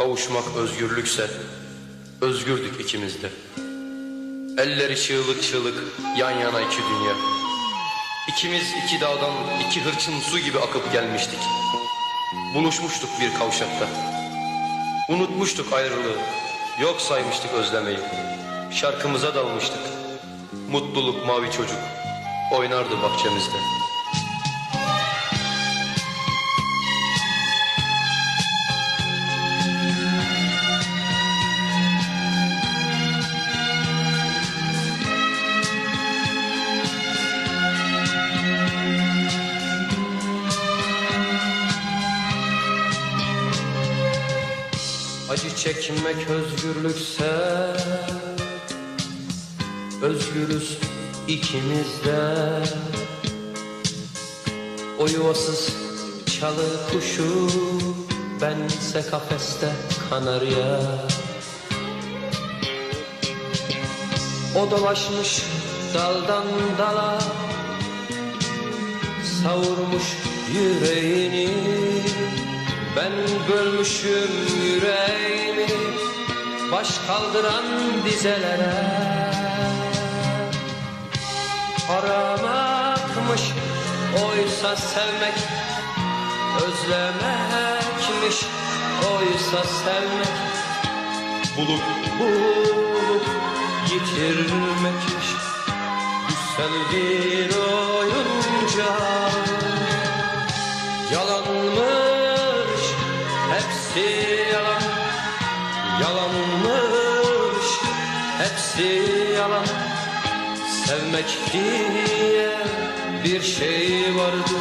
Kavuşmak özgürlükse özgürdük ikimiz de. Elleri çığlık çığlık yan yana iki dünya. İkimiz iki dağdan iki hırçın su gibi akıp gelmiştik. Buluşmuştuk bir kavşakta. Unutmuştuk ayrılığı, yok saymıştık özlemeyi. Şarkımıza dalmıştık. Mutluluk mavi çocuk oynardı bahçemizde. Acı çekmek özgürlükse özgürüz ikimiz de. O yuvasız çalı kuşu, bense kafeste kanarya. O dolaşmış daldan dala, savurmuş yüreğini. Ben bölmüşüm yüreğimi baş kaldıran dizelere. Aramakmış oysa sevmek, özlemekmiş oysa sevmek. Bulup bulup yitirmekmiş güzel bir oyuncak. Yalanmış hepsi yalan, yalanmış hepsi yalan. Sevmek diye bir şey vardı,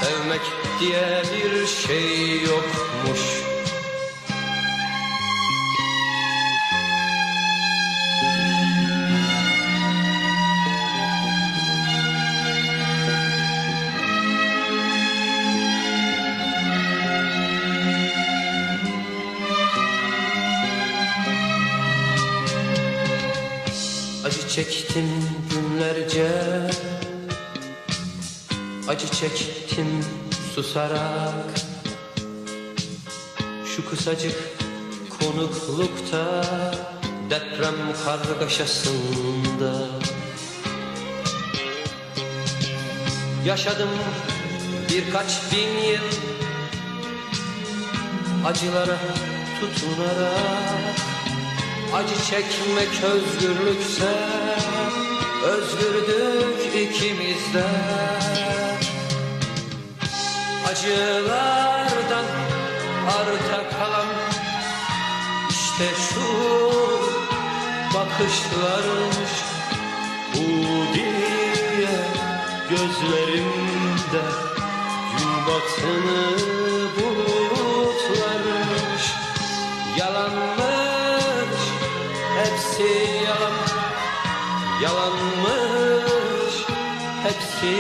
sevmek diye bir şey yokmuş. Acı çektim günlerce, acı çektim susarak. Şu kısacık konuklukta, deprem kargaşasında. Yaşadım birkaç bin yıl acılara tutunarak. Acı çekmek özgürlükse özgürdük ikimiz de. Acılardan arta kalan işte şu bakışlarmış. Bu diye gözlerimde gün batını bulutlarmış. Yalanmış hepsi yalan, yalanmış hepsi